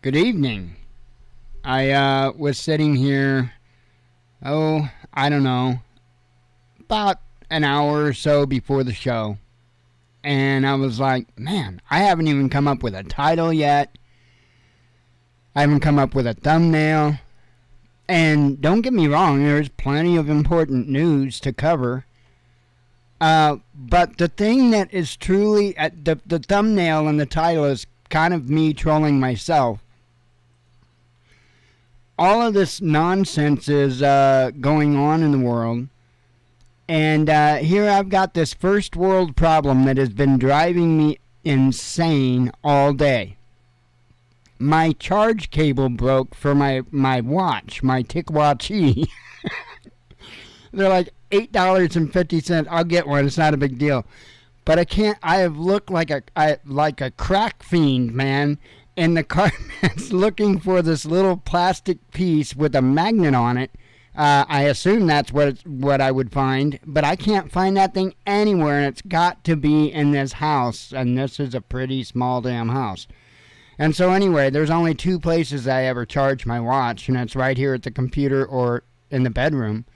Good evening. I was sitting here, I don't know, about an hour or so before the show. And I was like, man, I haven't even come up with a title yet. I haven't come up with a thumbnail. And don't get me wrong, there's plenty of important news to cover. But the thing that is truly, the thumbnail and the title is kind of me trolling myself. All of this nonsense is going on in the world. And here I've got this first world problem that has been driving me insane all day. My charge cable broke for my watch, my TicWatch. They're like $8.50. I'll get one. It's not a big deal. But I can't. I have looked like a crack fiend, man. And the carpet's looking for this little plastic piece with a magnet on it. I assume that's what I would find, but I can't find that thing anywhere, and it's got to be in this house, and this is a pretty small damn house. And so anyway, there's only two places I ever charge my watch, and it's right here at the computer or in the bedroom.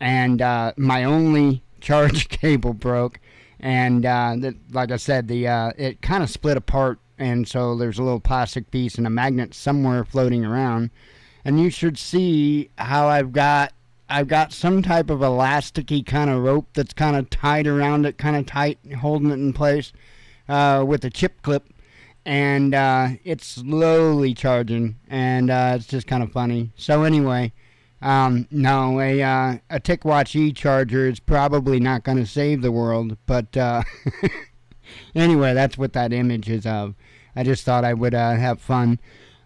And my only charge cable broke, and like I said, it kind of split apart. And so there's a little plastic piece and a magnet somewhere floating around. And you should see how I've got some type of elasticy kind of rope that's kind of tied around it, kind of tight, holding it in place with a chip clip. And it's slowly charging, and it's just kind of funny. So anyway, no, a TicWatch E-charger is probably not going to save the world. But anyway, that's what that image is of. I just thought I would have fun.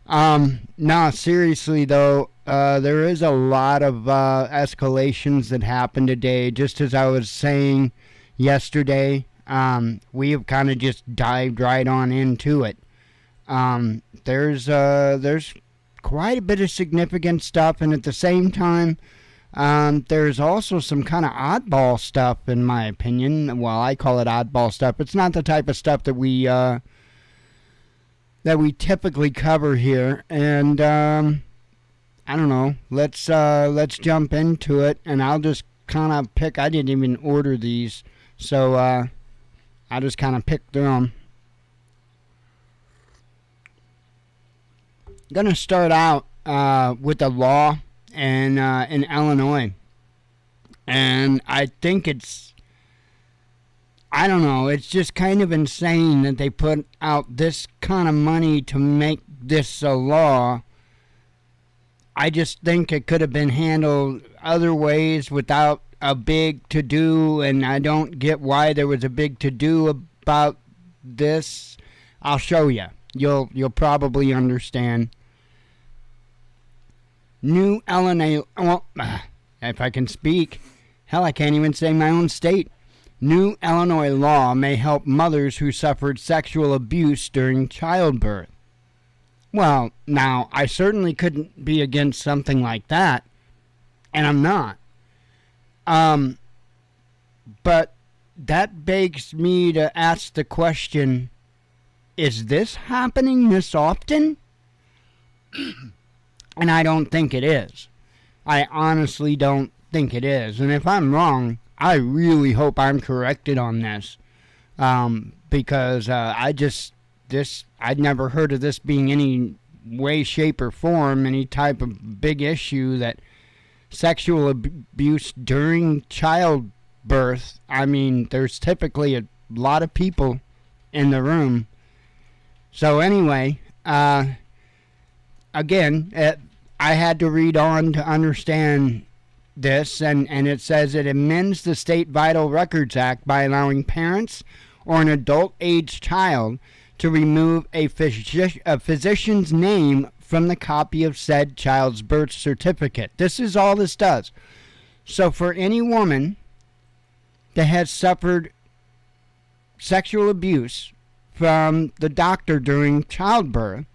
No, seriously though, there is a lot of escalations that happened today. Just as I was saying yesterday, we have kind of just dived right on into it. There's quite a bit of significant stuff, and at the same time, there's also some kind of oddball stuff, in my opinion. Well, I call it oddball stuff. It's not the type of stuff that we typically cover here, and I don't know. Let's jump into it, and I'll just kind of pick. I didn't even order these, so I'll just kind of pick through them. Gonna start out with the law in Illinois, and I think I don't know, it's just kind of insane that they put out this kind of money to make this a law. I just think it could have been handled other ways without a big to-do, and I don't get why there was a big to-do about this. I'll show you. You'll probably understand. New Illinois, well, if I can speak, hell, I can't even say my own state. New Illinois law may help mothers who suffered sexual abuse during childbirth. Well, now, I certainly couldn't be against something like that, and I'm not. But that begs me to ask the question, is this happening this often? And I don't think it is. I honestly don't think it is. And if I'm wrong, I really hope I'm corrected on this, because I'd never heard of this being any way, shape, or form any type of big issue that sexual abuse during childbirth. I mean, there's typically a lot of people in the room. So anyway, again, I had to read on to understand this, and it says it amends the State Vital Records Act by allowing parents or an adult-age child to remove a physician's name from the copy of said child's birth certificate. This is all this does. So for any woman that has suffered sexual abuse from the doctor during childbirth,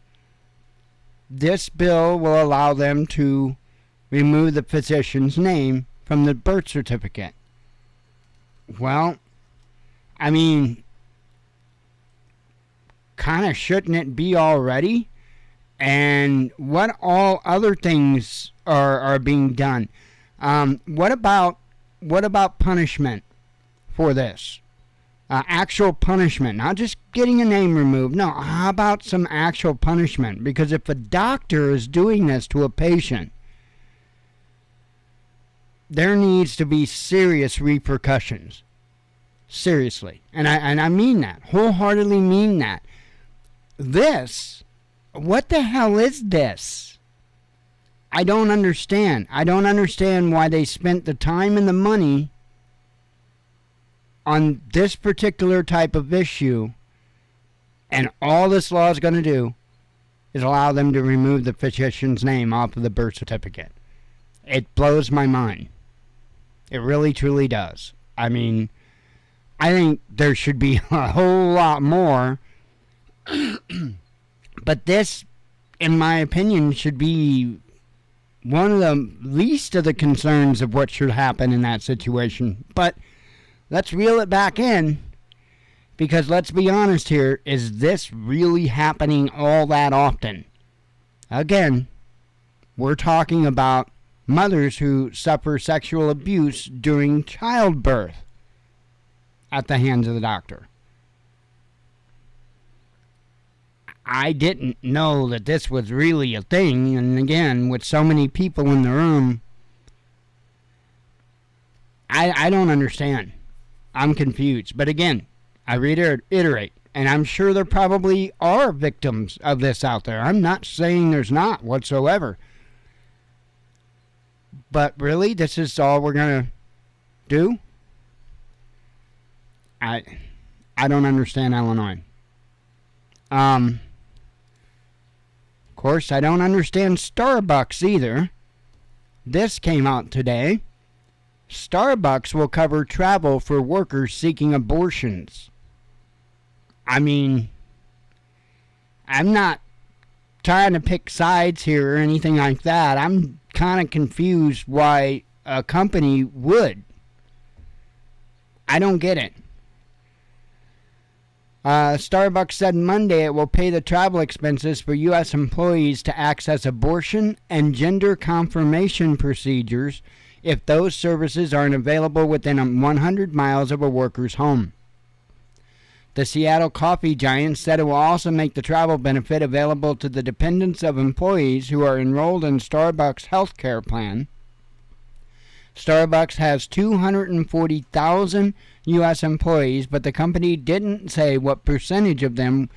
this bill will allow them to remove the physician's name from the birth certificate. Well, I mean, kind of shouldn't it be already? And what all other things are being done? What about punishment for this? Actual punishment, not just getting a name removed. No, how about some actual punishment? Because if a doctor is doing this to a patient, there needs to be serious repercussions. Seriously. And I mean that. Wholeheartedly mean that. What the hell is this? I don't understand. I don't understand why they spent the time and the money on this particular type of issue, and all this law is going to do is allow them to remove the physician's name off of the birth certificate. It blows my mind. It really, truly does. I mean, I think there should be a whole lot more, but this, in my opinion, should be one of the least of the concerns of what should happen in that situation. But let's reel it back in, because let's be honest here, is this really happening all that often? Again, we're talking about mothers who suffer sexual abuse during childbirth at the hands of the doctor. I didn't know that this was really a thing, and again, with so many people in the room, I don't understand. I'm confused. But again, I reiterate, and I'm sure there probably are victims of this out there. I'm not saying there's not whatsoever. But really, this is all we're going to do? I don't understand Illinois. Of course, I don't understand Starbucks either. This came out today. Starbucks will cover travel for workers seeking abortions. I mean, I'm not trying to pick sides here or anything like that. I'm kind of confused why a company would. I don't get it. Starbucks said Monday it will pay the travel expenses for U.S. employees to access abortion and gender confirmation procedures if those services aren't available within 100 miles of a worker's home. The Seattle coffee giant said it will also make the travel benefit available to the dependents of employees who are enrolled in Starbucks' health care plan. Starbucks has 240,000 U.S. employees, but the company didn't say what percentage of them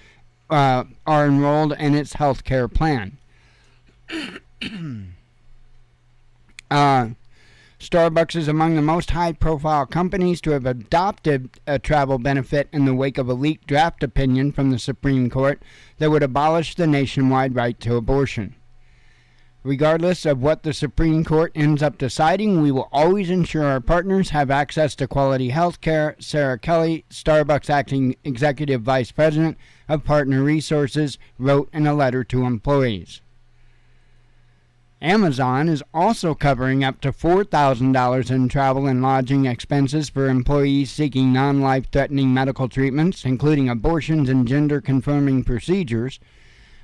are enrolled in its health care plan. Starbucks is among the most high-profile companies to have adopted a travel benefit in the wake of a leaked draft opinion from the Supreme Court that would abolish the nationwide right to abortion. Regardless of what the Supreme Court ends up deciding, we will always ensure our partners have access to quality health care, Sarah Kelly, Starbucks acting executive vice president of partner resources, wrote in a letter to employees. Amazon is also covering up to $4,000 in travel and lodging expenses for employees seeking non-life-threatening medical treatments, including abortions and gender-confirming procedures.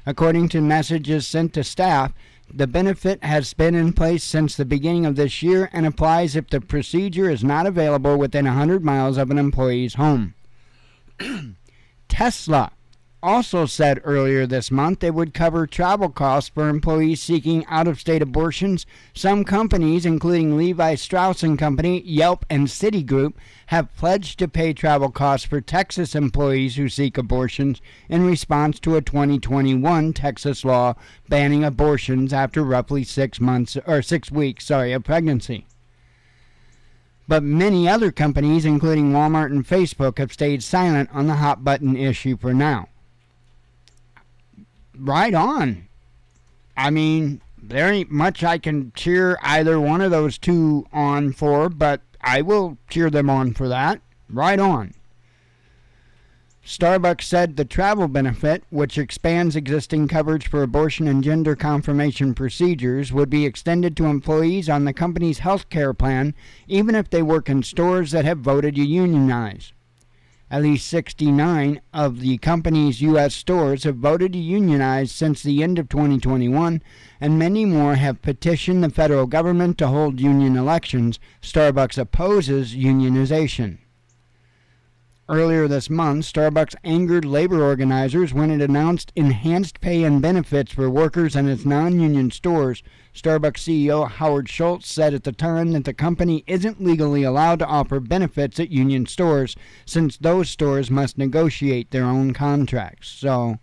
According to messages sent to staff, the benefit has been in place since the beginning of this year and applies if the procedure is not available within 100 miles of an employee's home. Tesla also said earlier this month it would cover travel costs for employees seeking out-of-state abortions. Some companies, including Levi Strauss & Company, Yelp, and Citigroup, have pledged to pay travel costs for Texas employees who seek abortions in response to a 2021 Texas law banning abortions after roughly 6 weeks of pregnancy. But many other companies, including Walmart and Facebook, have stayed silent on the hot-button issue for now. Right on. I mean, there ain't much I can cheer either one of those two on for, but I will cheer them on for that. Right on. Starbucks said the travel benefit, which expands existing coverage for abortion and gender confirmation procedures, would be extended to employees on the company's health care plan, even if they work in stores that have voted to unionize. At least 69 of the company's U.S. stores have voted to unionize since the end of 2021, and many more have petitioned the federal government to hold union elections. Starbucks opposes unionization. Earlier this month, Starbucks angered labor organizers when it announced enhanced pay and benefits for workers in its non-union stores. Starbucks CEO Howard Schultz said at the time that the company isn't legally allowed to offer benefits at union stores since those stores must negotiate their own contracts. So,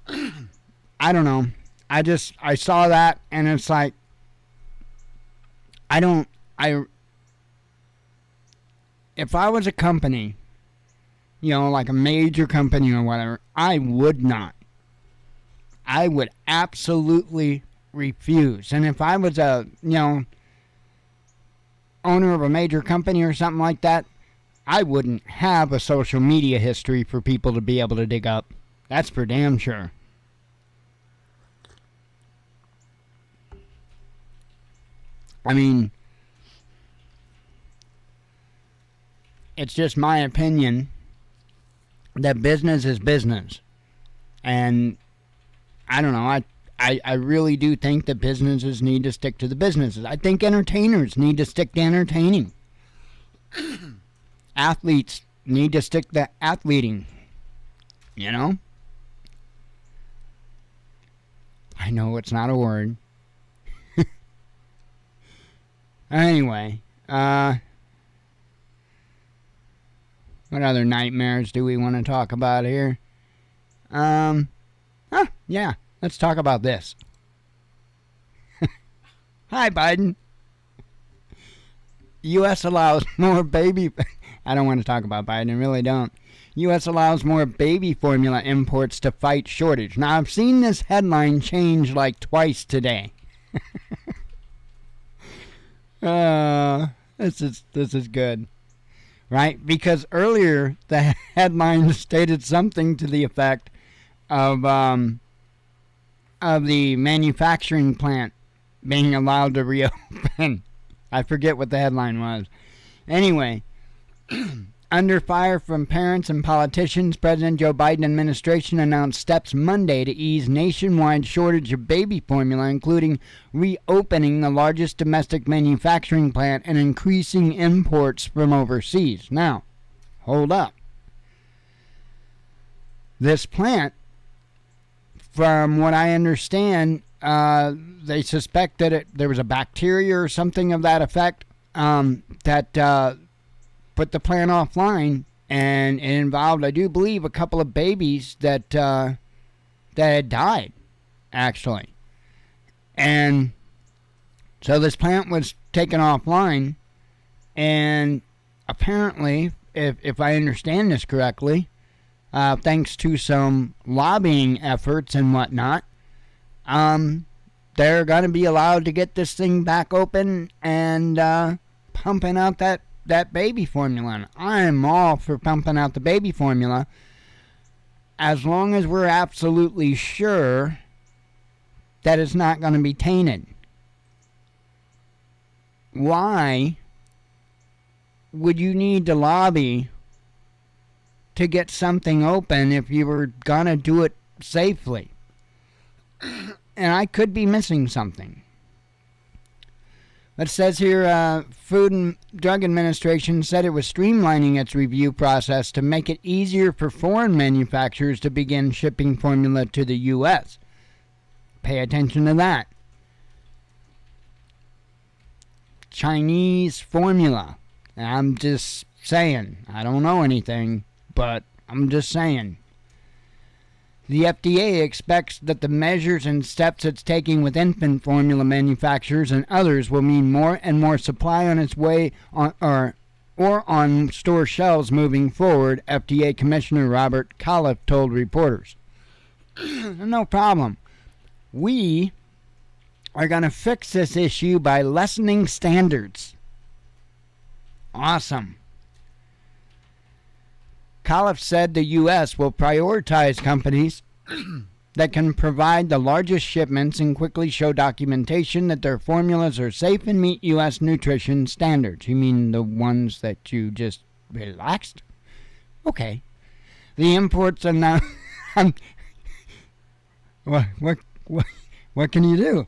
I don't know. I saw that and it's like, if I was a company, like a major company or whatever, I would not. I would absolutely refuse. And if I was a, owner of a major company or something like that, I wouldn't have a social media history for people to be able to dig up. That's for damn sure. I mean, it's just my opinion that business is business. And I don't know, I really do think that businesses need to stick to the businesses. I think entertainers need to stick to entertaining. Athletes need to stick to athleting. I know it's not a word. Anyway, what other nightmares do we want to talk about here? Yeah, let's talk about this. Hi, Biden. U.S. allows more baby... I don't want to talk about Biden, I really don't. U.S. allows more baby formula imports to fight shortage. Now, I've seen this headline change like twice today. This is good. Right? Because earlier the headline stated something to the effect of the manufacturing plant being allowed to reopen. I forget what the headline was. Anyway, under fire from parents and politicians, President Joe Biden administration announced steps Monday to ease nationwide shortage of baby formula, including reopening the largest domestic manufacturing plant and increasing imports from overseas. Now, hold up. This plant, from what I understand, they suspect that there was a bacteria or something of that effect that put the plant offline, and it involved, I do believe, a couple of babies that had died, actually. And so this plant was taken offline, and apparently, if I understand this correctly, thanks to some lobbying efforts and whatnot, they're going to be allowed to get this thing back open and pumping out that baby formula. And I'm all for pumping out the baby formula as long as we're absolutely sure that it's not going to be tainted. Why would you need to lobby to get something open if you were going to do it safely? And I could be missing something. It says here, Food and Drug Administration said it was streamlining its review process to make it easier for foreign manufacturers to begin shipping formula to the U.S. Pay attention to that. Chinese formula. I'm just saying. I don't know anything, but I'm just saying. The FDA expects that the measures and steps it's taking with infant formula manufacturers and others will mean more and more supply on its way or on store shelves moving forward, FDA Commissioner Robert Califf told reporters. No problem. We are going to fix this issue by lessening standards. Awesome. Califf said the U.S. will prioritize companies that can provide the largest shipments and quickly show documentation that their formulas are safe and meet U.S. nutrition standards. You mean the ones that you just Relaxed? Okay. The imports are now... what can you do?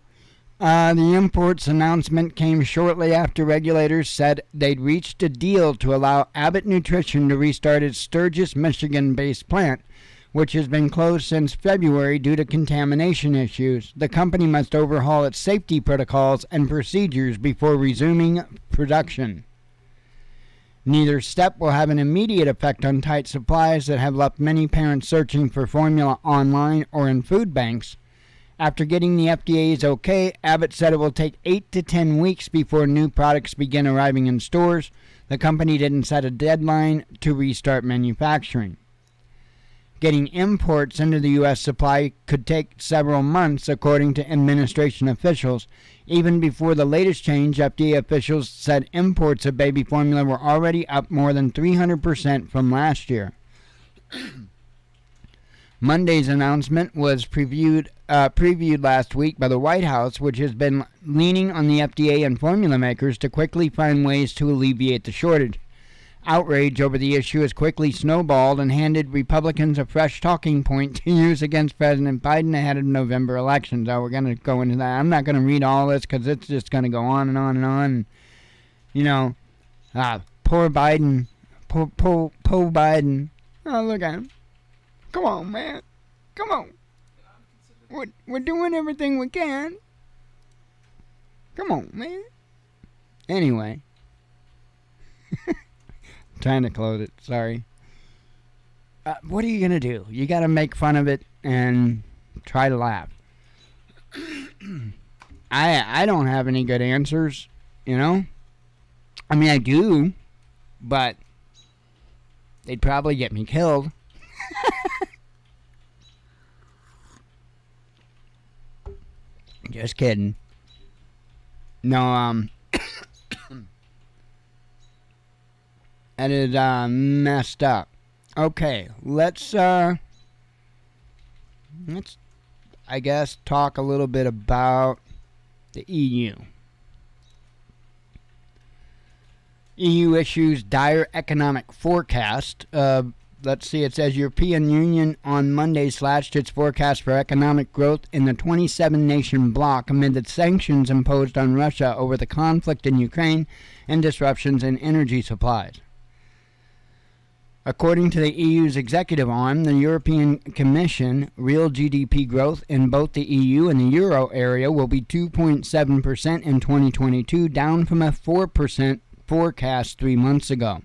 The imports announcement came shortly after regulators said they'd reached a deal to allow Abbott Nutrition to restart its Sturgis, Michigan-based plant, which has been closed since February due to contamination issues. The company must overhaul its safety protocols and procedures before resuming production. Neither step will have an immediate effect on tight supplies that have left many parents searching for formula online or in food banks. After getting the FDA's okay, Abbott said it will take 8 to 10 weeks before new products begin arriving in stores. The company didn't set a deadline to restart manufacturing. Getting imports into the U.S. supply could take several months, according to administration officials. Even before the latest change, FDA officials said imports of baby formula were already up more than 300% from last year. Monday's announcement was previewed last week by the White House, which has been leaning on the FDA and formula makers to quickly find ways to alleviate the shortage. Outrage over the issue has quickly snowballed and handed Republicans a fresh talking point to use against President Biden ahead of November elections. We're going to go into that. I'm not going to read all this because it's just going to go on and on and on. You know, poor Biden. Poor Biden. Oh, look at him. Come on, man. Come on. We're doing everything we can. Come on, man. Anyway. Trying to close it. Sorry. What are you going to do? You got to make fun of it and try to laugh. I don't have any good answers, you know? I mean, I do, but they'd probably get me killed. Just kidding. No, that is messed up. Okay, let's I guess talk a little bit about the EU. EU issues dire economic forecast. Let's see, it says European Union on Monday slashed its forecast for economic growth in the 27-nation bloc amid the sanctions imposed on Russia over the conflict in Ukraine and disruptions in energy supplies. According to the EU's executive arm, the European Commission, real GDP growth in both the EU and the Euro area will be 2.7% in 2022, down from a 4% forecast 3 months ago.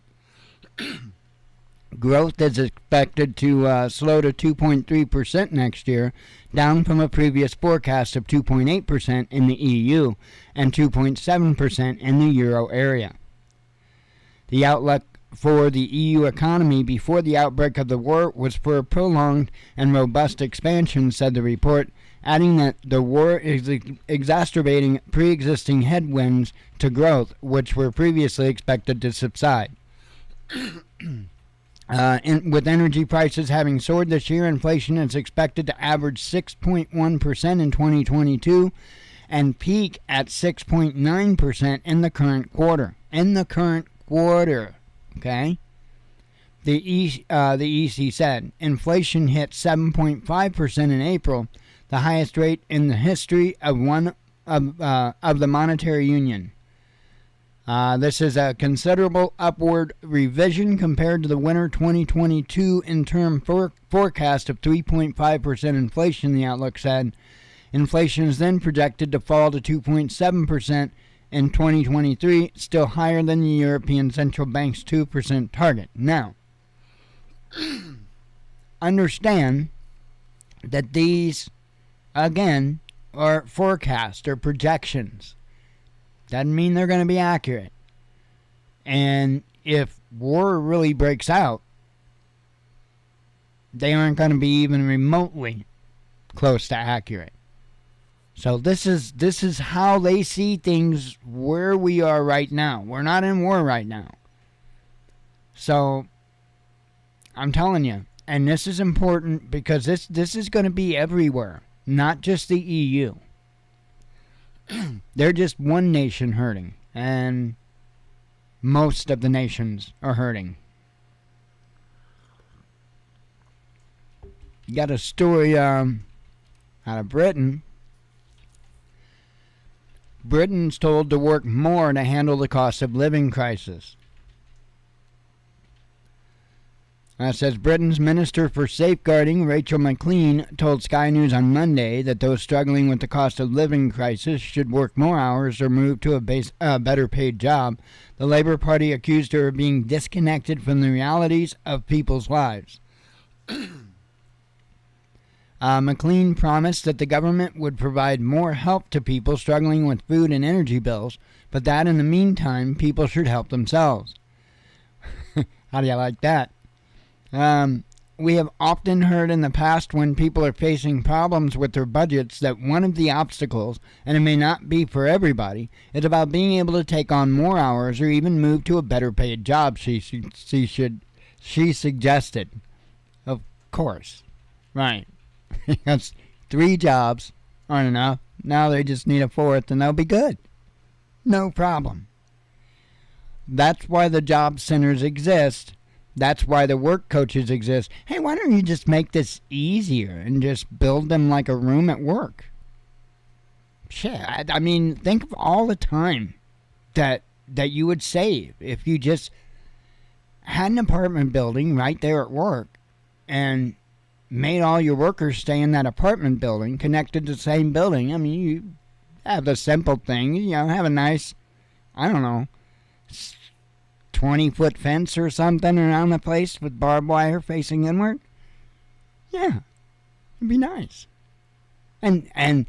Growth is expected to slow to 2.3% next year, down from a previous forecast of 2.8% in the EU and 2.7% in the Euro area. The outlook for the EU economy before the outbreak of the war was for a prolonged and robust expansion, said the report, adding that the war is exacerbating pre-existing headwinds to growth, which were previously expected to subside. With energy prices having soared this year, inflation is expected to average 6.1% in 2022 and peak at 6.9% in the current quarter. Okay? The EC said inflation hit 7.5% in April, the highest rate in the history of the monetary union. This is a considerable upward revision compared to the winter 2022 interim forecast of 3.5% inflation, the outlook said. Inflation is then projected to fall to 2.7% in 2023, still higher than the European Central Bank's 2% target. Now, understand that these, again, are forecasts or projections. Doesn't mean they're going to be accurate. And if war really breaks out, they aren't going to be even remotely close to accurate. So this is how they see things where we are right now. We're not in war right now. So I'm telling you, and this is important because this is going to be everywhere, not just the EU. They're just one nation hurting, and most of the nations are hurting. You got a story out of Britain. Britain's told to work more to handle the cost of living crisis. It says Britain's Minister for Safeguarding, Rachel McLean, told Sky News on Monday that those struggling with the cost of living crisis should work more hours or move to a better paid job. The Labour Party accused her of being disconnected from the realities of people's lives. McLean promised that the government would provide more help to people struggling with food and energy bills, but that in the meantime, people should help themselves. How do you like that? We have often heard in the past when people are facing problems with their budgets that one of the obstacles, and it may not be for everybody, is about being able to take on more hours or even move to a better paid job, she suggested. Of course. Right. Because 3 jobs aren't enough. Now they just need a 4th and they'll be good. No problem. That's why the job centers exist. That's why the work coaches exist. Hey, why don't you just make this easier and just build them like a room at work? Shit, I mean, think of all the time that you would save if you just had an apartment building right there at work and made all your workers stay in that apartment building, connected to the same building. I mean, you have the simple thing, have a nice, 20-foot fence or something around the place with barbed wire facing inward. Yeah, it'd be nice. And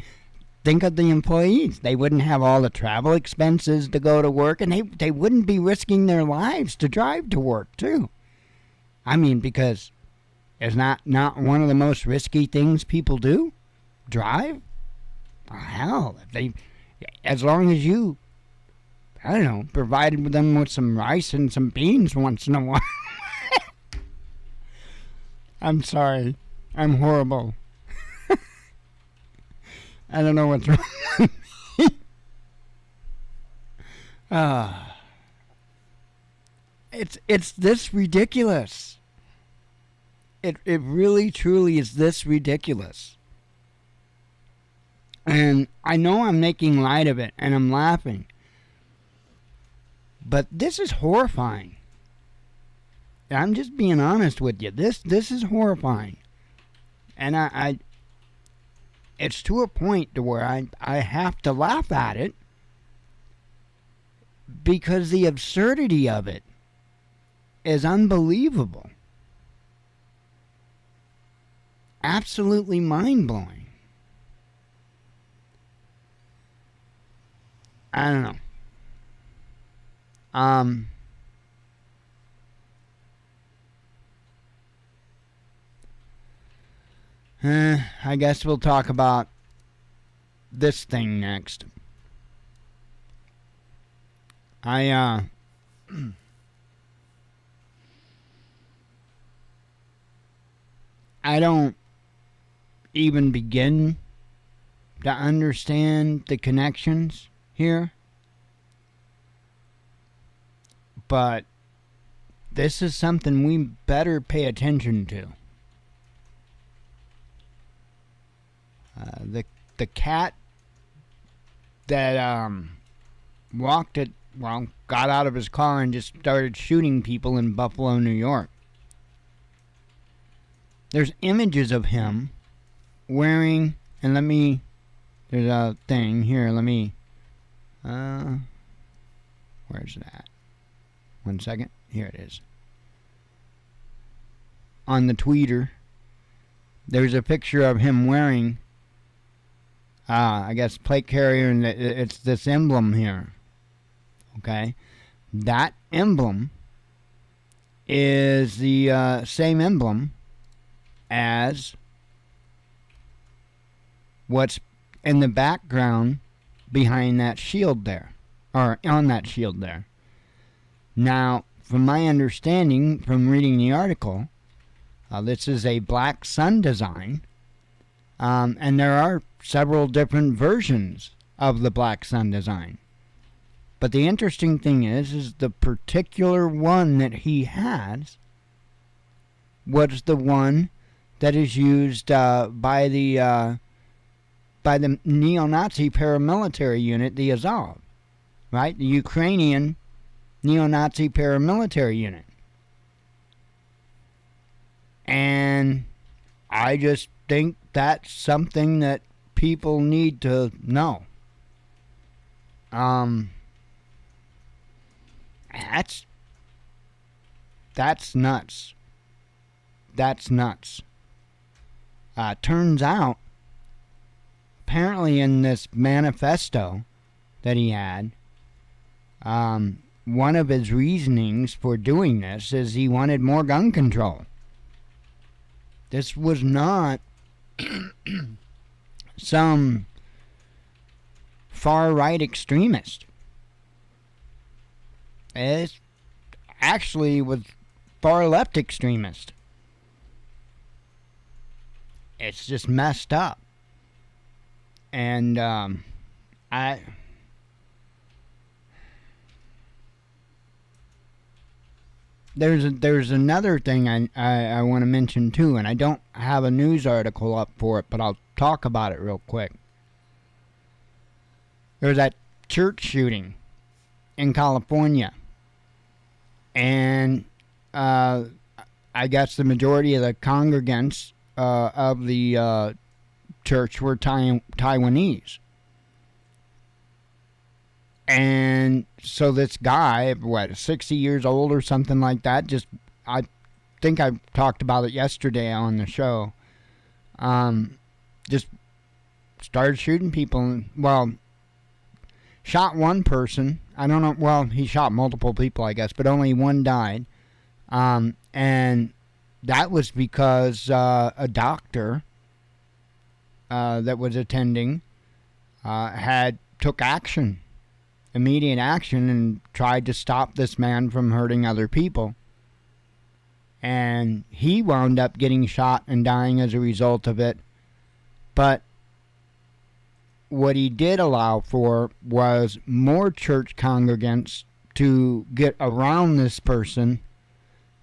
think of the employees. They wouldn't have all the travel expenses to go to work, and they wouldn't be risking their lives to drive to work, too. I mean, because it's not one of the most risky things people do? Drive? Well, hell, as long as you, provided them with some rice and some beans once in a while. I'm sorry. I'm horrible. I don't know what's wrong with me. It's this ridiculous. It really, truly is this ridiculous. And I know I'm making light of it, and I'm laughing. But this is horrifying. I'm just being honest with you. This is horrifying. And I it's to a point to where I have to laugh at it because the absurdity of it is unbelievable. Absolutely mind-blowing. I don't know. I guess we'll talk about this thing next. I don't even begin to understand the connections here. But this is something we better pay attention to. The cat that got out of his car and just started shooting people in Buffalo, New York. There's images of him wearing, and there's a thing here, where's that? 1 second. Here it is. On the tweeter, there's a picture of him wearing, I guess, plate carrier, and it's this emblem here. Okay? That emblem is the same emblem as what's in the background behind that shield there, or on that shield there. Now, from my understanding from reading the article, this is a black sun design, and there are several different versions of the black sun design. But the interesting thing is the particular one that he has was the one that is used by the neo-Nazi paramilitary unit, the Azov, right? The Ukrainian neo-Nazi paramilitary unit. And I just think that's something that people need to know. That's nuts. That's nuts. Turns out, apparently in this manifesto that he had, one of his reasonings for doing this is he wanted more gun control. This was not some far-right extremist. It actually was far-left extremist. It's just messed up. And there's another thing I want to mention too, and I don't have a news article up for it, but I'll talk about it real quick. There was that church shooting in California, and I guess the majority of the congregants of the church were Taiwanese. And so this guy, 60 years old or something like that, I think I talked about it yesterday on the show, just started shooting people. Well, shot one person. I don't know. Well, he shot multiple people, I guess, but only one died. And that was because a doctor that was attending took immediate action, and tried to stop this man from hurting other people. And he wound up getting shot and dying as a result of it. But what he did allow for was more church congregants to get around this person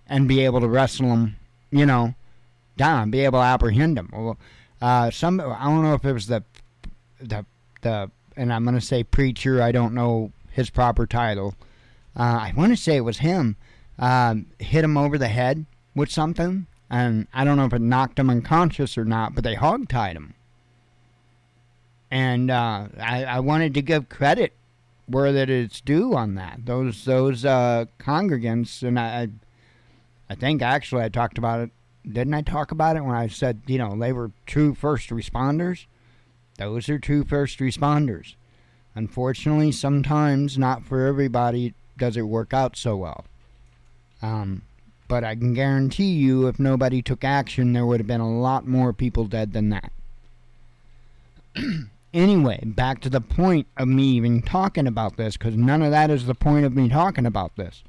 and be able to wrestle him, down, be able to apprehend him. Well, I don't know if it was the and I'm going to say preacher, I don't know his proper title. I want to say it was him, hit him over the head with something, and I don't know if it knocked him unconscious or not, but they hogtied him. And I wanted to give credit where that it's due on that. Those congregants, and I think actually I talked about it. Didn't I talk about it when I said, they were true first responders? Those are true first responders. Unfortunately, sometimes, not for everybody, does it work out so well. But I can guarantee you, if nobody took action, there would have been a lot more people dead than that. Anyway, back to the point of me even talking about this, because none of that is the point of me talking about this.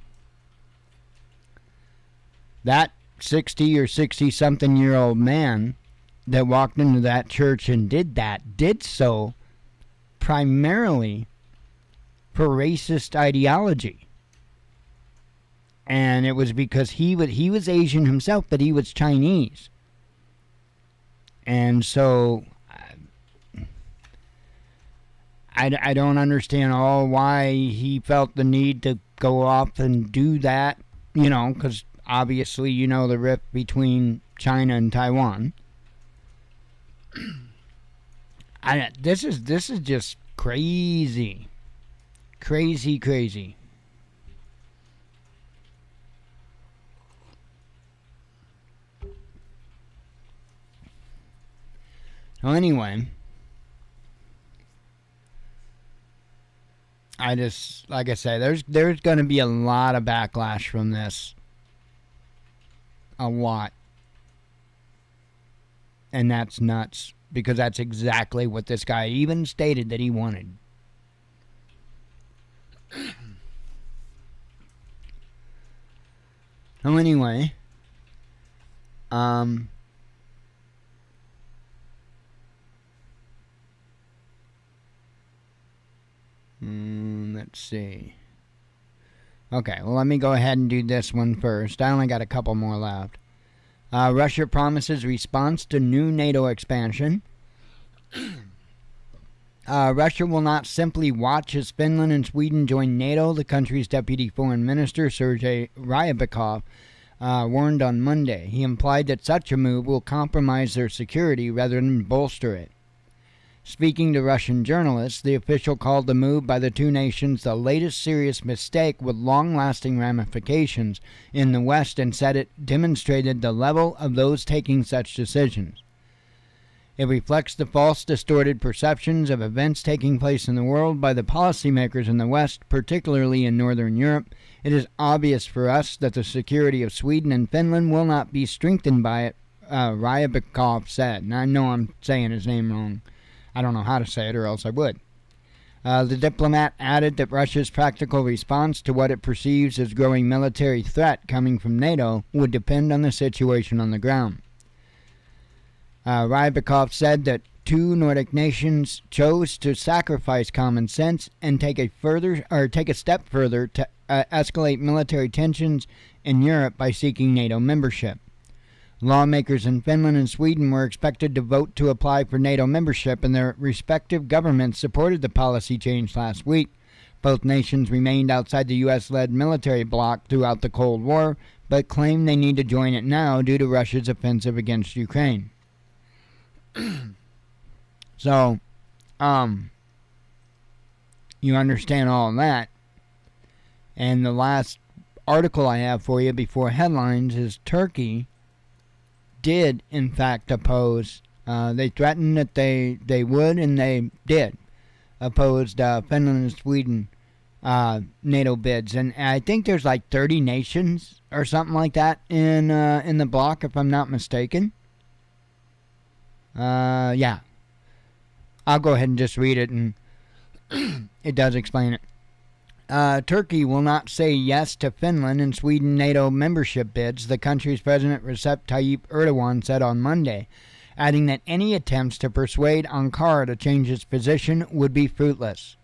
That 60 or 60-something-year-old man that walked into that church and did so primarily for racist ideology. And it was because he was Asian himself, but he was Chinese. And so I don't understand why he felt the need to go off and do that, because obviously the rift between China and Taiwan. This is just crazy. So anyway, like I say, there's going to be a lot of backlash from this. A lot. And that's nuts, because that's exactly what this guy even stated that he wanted. So anyway, let's see. Okay, well, let me go ahead and do this one first. I only got a couple more left. Russia promises response to new NATO expansion. Russia will not simply watch as Finland and Sweden join NATO, the country's deputy foreign minister, Sergei Ryabkov, warned on Monday. He implied that such a move will compromise their security rather than bolster it. Speaking to Russian journalists, the official called the move by the two nations the latest serious mistake with long-lasting ramifications in the West and said it demonstrated the level of those taking such decisions. It reflects the false, distorted perceptions of events taking place in the world by the policymakers in the West, particularly in Northern Europe. It is obvious for us that the security of Sweden and Finland will not be strengthened by it, Ryabkov said. And I know I'm saying his name wrong. I don't know how to say it, or else I would. The diplomat added that Russia's practical response to what it perceives as growing military threat coming from NATO would depend on the situation on the ground. Ryabkov said that two Nordic nations chose to sacrifice common sense and take a step further to escalate military tensions in Europe by seeking NATO membership. Lawmakers in Finland and Sweden were expected to vote to apply for NATO membership, and their respective governments supported the policy change last week. Both nations remained outside the U.S.-led military bloc throughout the Cold War, but claim they need to join it now due to Russia's offensive against Ukraine. So, you understand all that. And the last article I have for you before headlines is Turkey did, in fact, oppose. They threatened that they would, and they did, opposed Finland and Sweden NATO bids. And I think there's like 30 nations or something like that in the bloc, if I'm not mistaken. Yeah. I'll go ahead and just read it, and it does explain it. Turkey will not say yes to Finland and Sweden NATO membership bids, the country's President Recep Tayyip Erdogan said on Monday, adding that any attempts to persuade Ankara to change its position would be fruitless.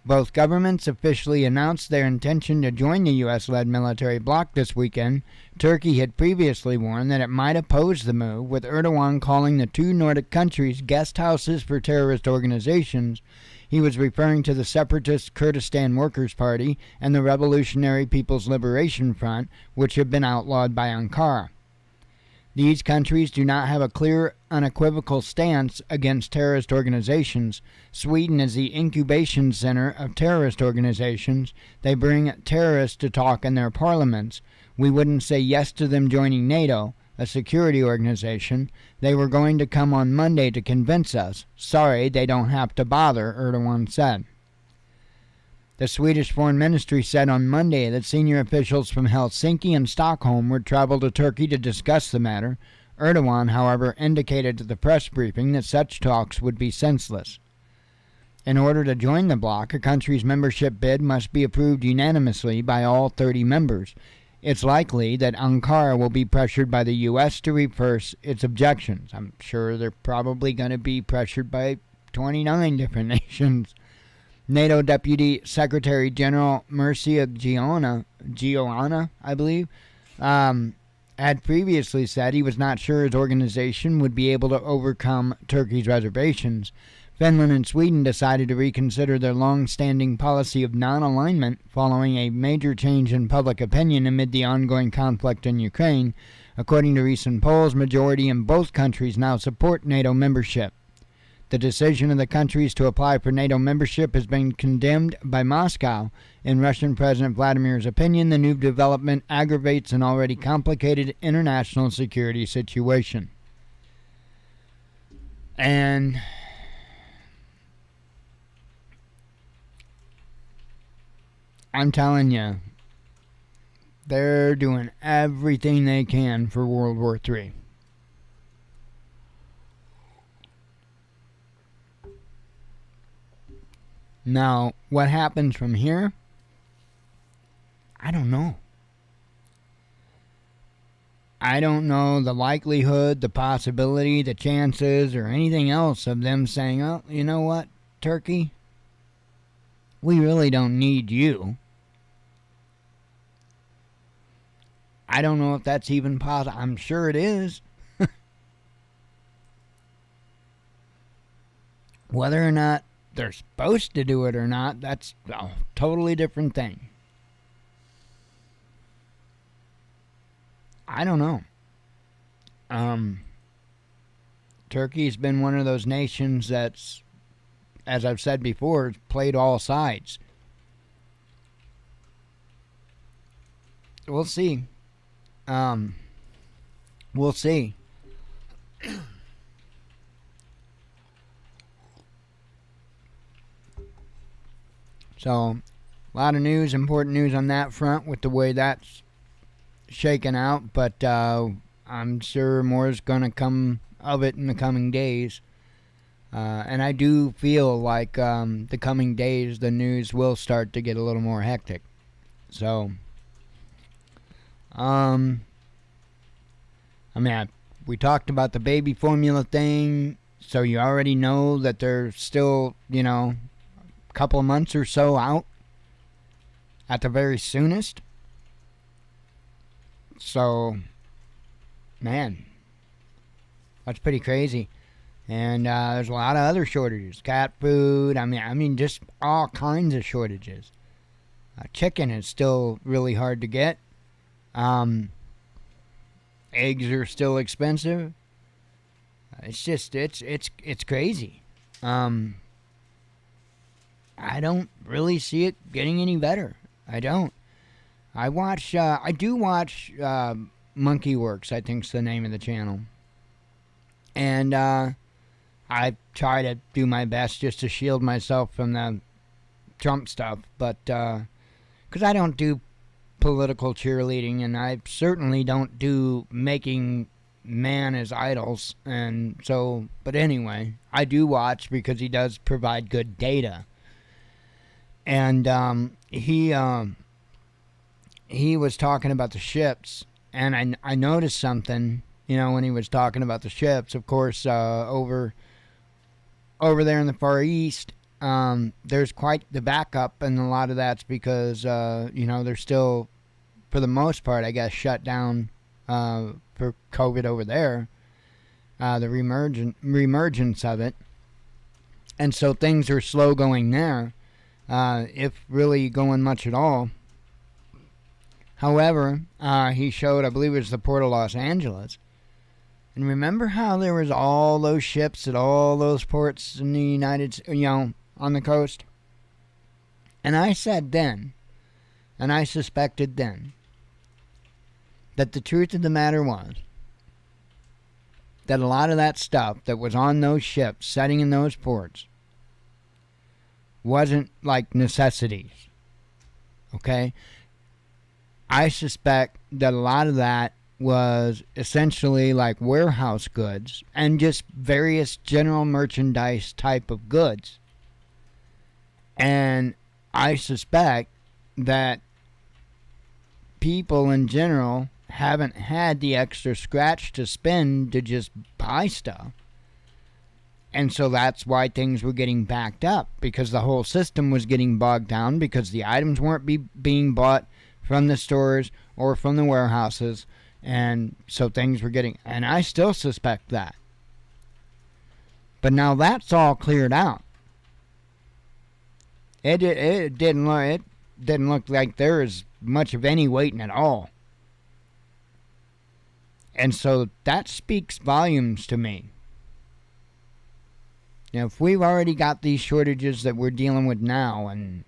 Both governments officially announced their intention to join the U.S.-led military bloc this weekend. Turkey had previously warned that it might oppose the move, with Erdogan calling the two Nordic countries guest houses for terrorist organizations. He was referring to the separatist Kurdistan Workers' Party and the Revolutionary People's Liberation Front, which have been outlawed by Ankara. These countries do not have a clear, unequivocal stance against terrorist organizations. Sweden is the incubation center of terrorist organizations. They bring terrorists to talk in their parliaments. We wouldn't say yes to them joining NATO, a security organization. They were going to come on Monday to convince us. Sorry, they don't have to bother, Erdogan said. The Swedish Foreign Ministry said on Monday that senior officials from Helsinki and Stockholm would travel to Turkey to discuss the matter. Erdogan, however, indicated to the press briefing that such talks would be senseless. In order to join the bloc, a country's membership bid must be approved unanimously by all 30 members. It's likely that Ankara will be pressured by the U.S. to reverse its objections. I'm sure they're probably going to be pressured by 29 different nations. NATO Deputy Secretary General Mircea Geoana, I believe, had previously said he was not sure his organization would be able to overcome Turkey's reservations. Finland and Sweden decided to reconsider their long-standing policy of non-alignment following a major change in public opinion amid the ongoing conflict in Ukraine. According to recent polls, majority in both countries now support NATO membership. The decision of the countries to apply for NATO membership has been condemned by Moscow. In Russian President Vladimir's opinion, the new development aggravates an already complicated international security situation. And I'm telling you, they're doing everything they can for World War III. Now, what happens from here? I don't know. I don't know the likelihood, the possibility, the chances, or anything else of them saying, oh, you know what, Turkey? We really don't need you. I don't know if that's even possible. I'm sure it is. Whether or not they're supposed to do it or not, that's a totally different thing. I don't know. Turkey's been one of those nations that's, as I've said before, played all sides. We'll see. We'll see. So, a lot of news, important news on that front with the way that's shaken out, but I'm sure more is going to come of it in the coming days. And I do feel like the coming days, the news will start to get a little more hectic. So, we talked about the baby formula thing, so you already know that they're still, a couple of months or so out at the very soonest. So, man, that's pretty crazy. And there's a lot of other shortages. Cat food, just all kinds of shortages. Chicken is still really hard to get. Eggs are still expensive. It's just, it's crazy. I don't really see it getting any better. I don't. I do watch Monkey Works, I think's the name of the channel. And I try to do my best just to shield myself from the Trump stuff, but because I don't do political cheerleading, and I certainly don't do making man as idols, and so, but anyway, I do watch because he does provide good data. And he was talking about the ships, and I noticed something, when he was talking about the ships. Of course, over there in the Far East, there's quite the backup, and a lot of that's because, they're still, for the most part, I guess, shut down for COVID over there, the reemergence of it. And so things are slow going there, if really going much at all. However, he showed, I believe it was the Port of Los Angeles. And remember how there was all those ships at all those ports in the United States, on the coast? And I said then, and I suspected then, that the truth of the matter was that a lot of that stuff that was on those ships setting in those ports wasn't like necessities. Okay? I suspect that a lot of that was essentially like warehouse goods and just various general merchandise type of goods. And I suspect that people in general haven't had the extra scratch to spend to just buy stuff. And so that's why things were getting backed up, because the whole system was getting bogged down because the items weren't being bought from the stores or from the warehouses. And so things were getting, and I still suspect that. But now that's all cleared out. It didn't look like there was much of any waiting at all. And so that speaks volumes to me. Now, if we've already got these shortages that we're dealing with now, and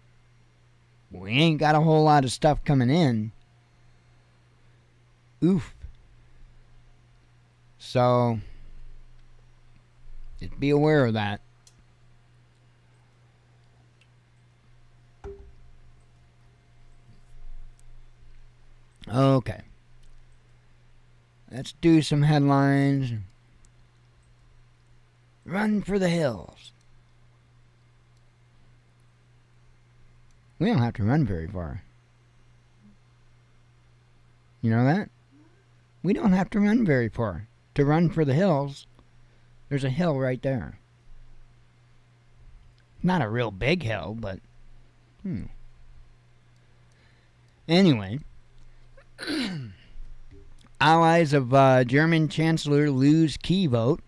we ain't got a whole lot of stuff coming in, oof. So, just be aware of that. Okay. Let's do some headlines. Run for the hills. We don't have to run very far. You know that? We don't have to run very far to run for the hills. There's a hill right there. Not a real big hill, but anyway, Allies of German Chancellor lose key vote.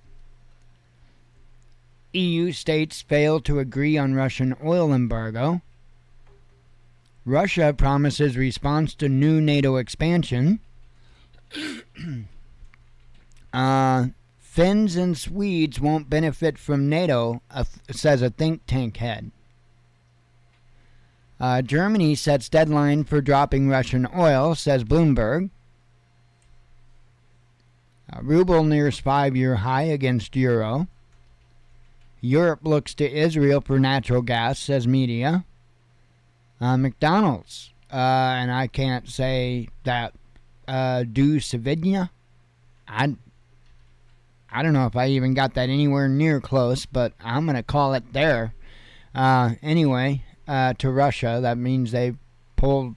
EU states fail to agree on Russian oil embargo. Russia promises response to new NATO expansion. Finns and Swedes won't benefit from NATO, says a think tank head. Germany sets deadline for dropping Russian oil, says Bloomberg. Ruble nears 5-year high against euro. Europe looks to Israel for natural gas, says media. McDonald's, and I can't say that, do Savidna. I don't know if I even got that anywhere near close, but I'm going to call it there. Anyway, to Russia, that means they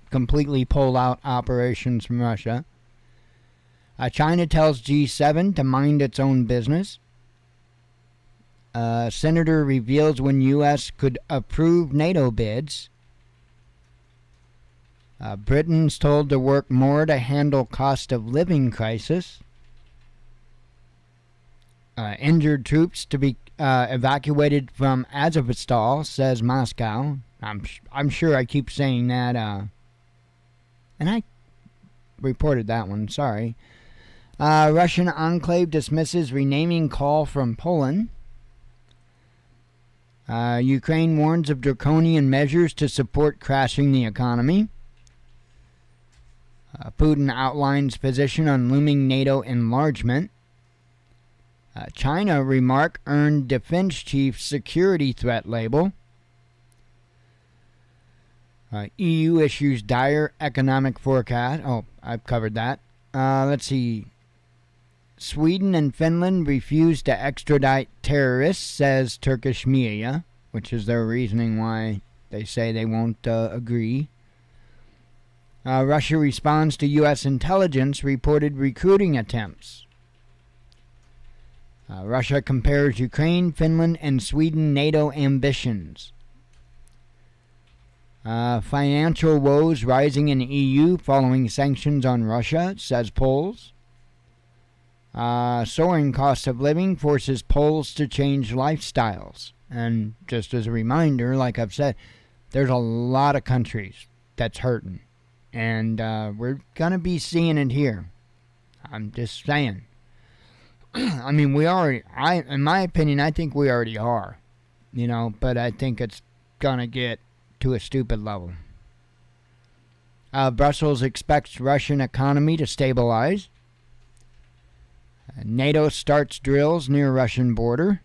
completely pulled out operations from Russia. China tells G7 to mind its own business. Senator reveals when U.S. could approve NATO bids. Britain's told to work more to handle cost of living crisis. Injured troops to be evacuated from Azovstal, says Moscow. I'm sure I keep saying that, and I reported that one, sorry. Russian enclave dismisses renaming call from Poland. Ukraine warns of draconian measures to support crashing the economy. Putin outlines position on looming NATO enlargement. China remark earned defense chief security threat label. EU issues dire economic forecast. Oh, I've covered that. Let's see. Sweden and Finland refuse to extradite terrorists, says Turkish media, which is their reasoning why they say they won't agree. Russia responds to U.S. intelligence reported recruiting attempts. Russia compares Ukraine, Finland, and Sweden NATO ambitions. Financial woes rising in EU following sanctions on Russia, says Poles. Soaring cost of living forces Poles to change lifestyles. And just as a reminder, like I've said, there's a lot of countries that's hurting. And we're going to be seeing it here. I'm just saying. I mean, in my opinion, I think we already are. But I think it's going to get to a stupid level. Brussels expects Russian economy to stabilize. NATO starts drills near Russian border.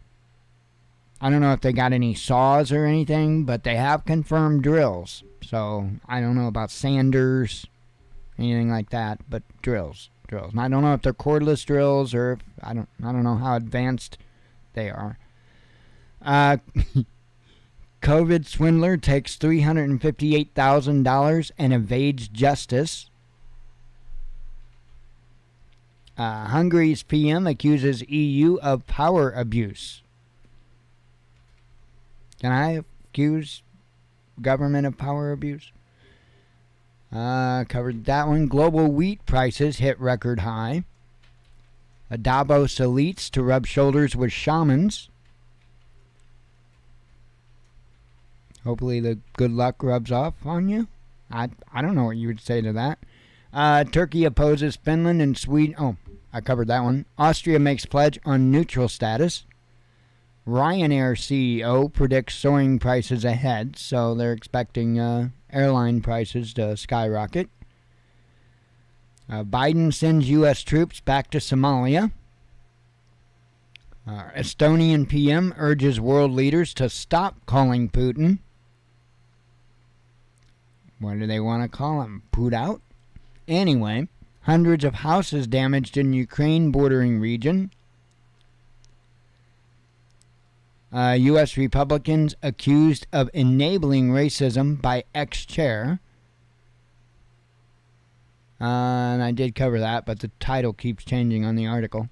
I don't know if they got any saws or anything, but they have confirmed drills. So I don't know about Sanders, anything like that, but drills. And I don't know if they're cordless drills or if, I don't know how advanced they are. COVID swindler takes $358,000 and evades justice. Hungary's PM accuses EU of power abuse. Can I accuse government of power abuse? Covered that one. Global wheat prices hit record high. Davos elites to rub shoulders with shamans. Hopefully the good luck rubs off on you. I don't know what you would say to that. Turkey opposes Finland and Sweden. Oh, I covered that one. Austria makes pledge on neutral status. Ryanair CEO predicts soaring prices ahead, so they're expecting airline prices to skyrocket. Biden sends U.S. troops back to Somalia. Estonian PM urges world leaders to stop calling Putin. What do they want to call him? Put out? Anyway, hundreds of houses damaged in Ukraine bordering region. U.S. Republicans accused of enabling racism by ex-chair. And I did cover that, but the title keeps changing on the article.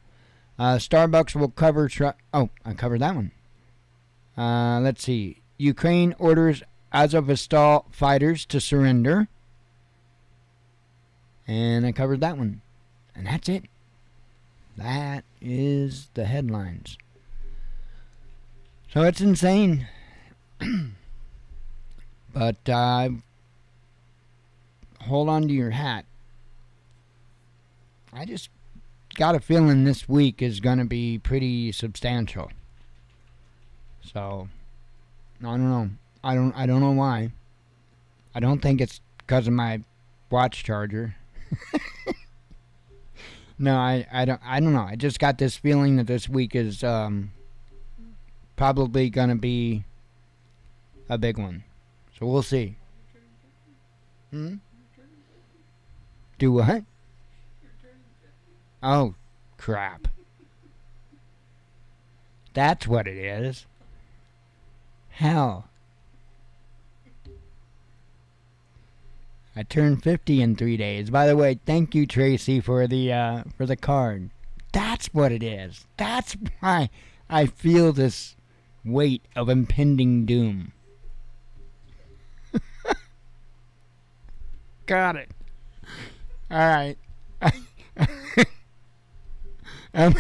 Starbucks will cover... I covered that one. Let's see. Ukraine orders Azovstal fighters to surrender. And I covered that one. And that's it. That is the headlines. So it's insane. But hold on to your hat. I just got a feeling this week is going to be pretty substantial. So I don't know. I don't know why. I don't think it's because of my watch charger. No, I don't know. I just got this feeling that this week is probably going to be a big one. So we'll see. Do what? Oh, crap. That's what it is. Hell. I turned 50 in 3 days. By the way, thank you, Tracy, for the card. That's what it is. That's why I feel this weight of impending doom. Got it. All right. I'm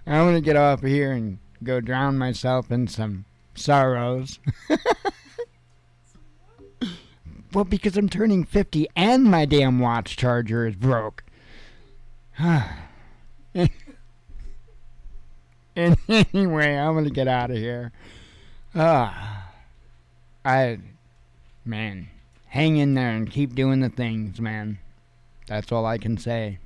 going to get off of here and go drown myself in some sorrows. Well, because I'm turning 50 and my damn watch charger is broke. And anyway, I'm going to get out of here. Man, hang in there and keep doing the things, man. That's all I can say.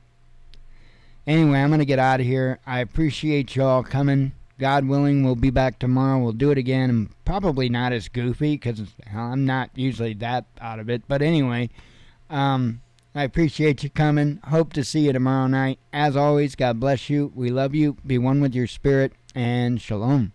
Anyway, I'm going to get out of here. I appreciate y'all coming. God willing, we'll be back tomorrow. We'll do it again. And probably not as goofy because I'm not usually that out of it. But anyway, I appreciate you coming. Hope to see you tomorrow night. As always, God bless you. We love you. Be one with your spirit. And shalom.